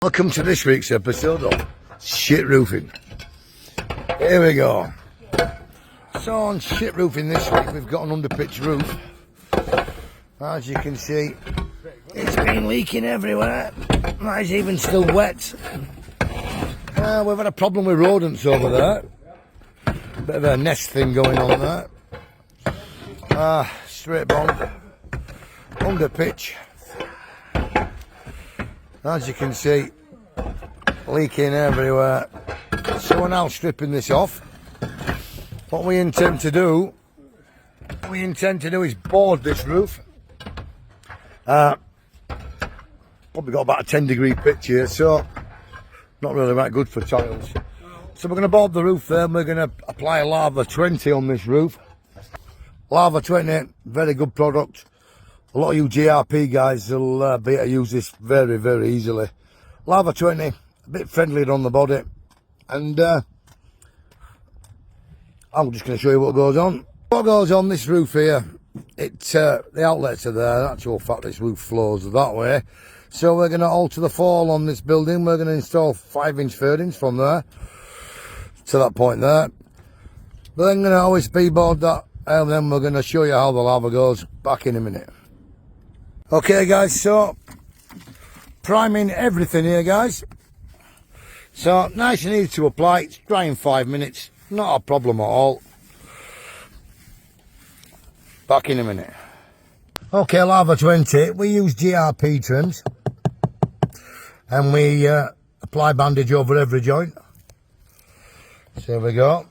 Welcome to this week's episode of Shit Roofing. Here we go. So on Shit Roofing this week we've got an underpitch roof. As you can see, it's been leaking everywhere. That is even still wet. We've had a problem with rodents over there. Bit of a nest thing going on there. Straight bond. Underpitch. As you can see, leaking everywhere. So we're now stripping this off. What we intend to do is board this roof. Probably got about a 10-degree pitch here, so not really that good for tiles. So we're going to board the roof there, and we're going to apply Lava 20 on this roof. Lava 20, very good product. A lot of you GRP guys will be able to use this very, very easily. Lava 20, a bit friendlier on the body. And I'm just going to show you what goes on. What goes on this roof here, the outlets are there. In actual fact, this roof flows that way. So we're going to alter the fall on this building. We're going to install 5-inch furlings from there to that point there. But then going to OSB board that, and then we're going to show you how the lava goes back in a minute. Okay guys, so priming everything here guys. So nice and easy to apply, it's dry in 5 minutes, not a problem at all. Back in a minute. Okay, Lava 20, we use GRP trims and we apply bandage over every joint. So here we go.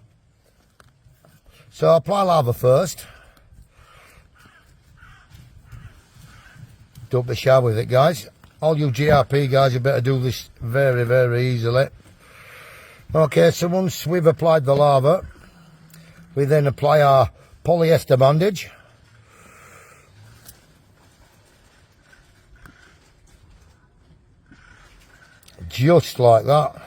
So apply lava first. Don't be shy with it guys. All you GRP guys, you better do this very, very easily. Okay, so once we've applied the lava, we then apply our polyester bandage. Just like that.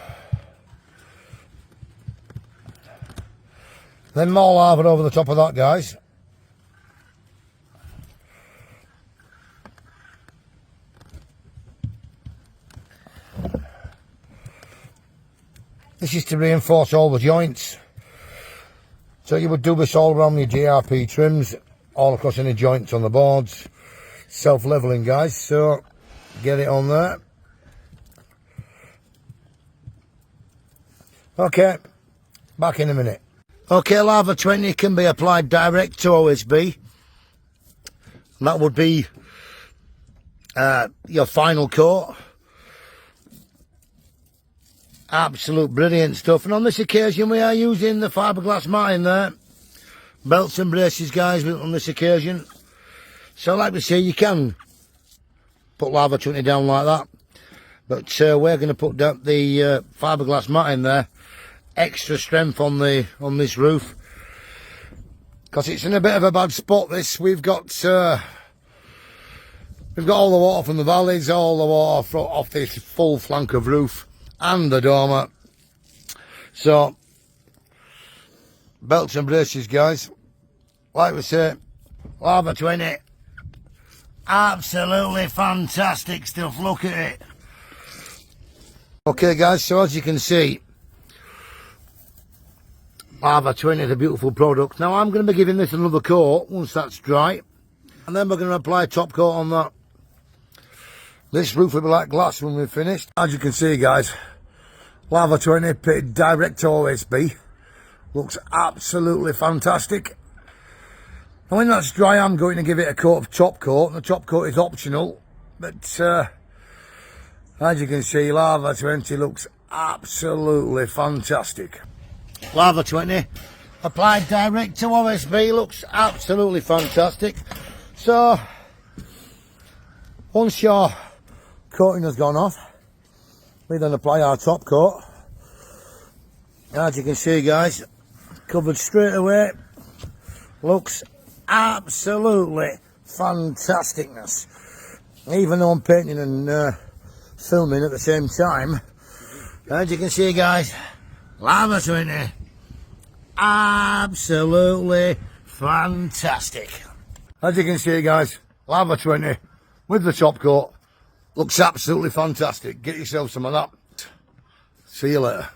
Then more lava over the top of that guys. This is to reinforce all the joints. So you would do this all around your GRP trims, all across any joints on the boards. Self-leveling guys, so get it on there. Okay, back in a minute. Okay, Lava 20 can be applied direct to OSB. And that would be your final coat. Absolute brilliant stuff. And on this occasion we are using the fiberglass matting there. Belts and braces guys on this occasion. So like we say, you can put Lava 20 down like that. But we're going to put down the fiberglass matting there. Extra strength on this roof. Because it's in a bit of a bad spot this. We've got all the water from the valleys, all the water off this full flank of roof. And the dormer. So belts and braces guys, like we say, Lava 20, absolutely fantastic stuff. Look at it. Okay guys, so as you can see, Lava 20 is a beautiful product. Now I'm going to be giving this another coat once that's dry, and then we're going to apply a top coat on that. This roof will be like glass when we're finished. As you can see guys, Lava 20 pitted direct to OSB. Looks absolutely fantastic. And when that's dry, I'm going to give it a coat of top coat. And the top coat is optional. But as you can see, Lava 20 looks absolutely fantastic. Lava 20 applied direct to OSB. Looks absolutely fantastic. So once your coating has gone off, we then apply our top coat. As you can see guys, covered straight away. Looks absolutely fantasticness. Even though I'm painting and filming at the same time, as you can see guys, Lava 20, absolutely fantastic. As you can see guys, Lava 20 with the top coat, Looks absolutely fantastic. Get yourself some of that. See you later.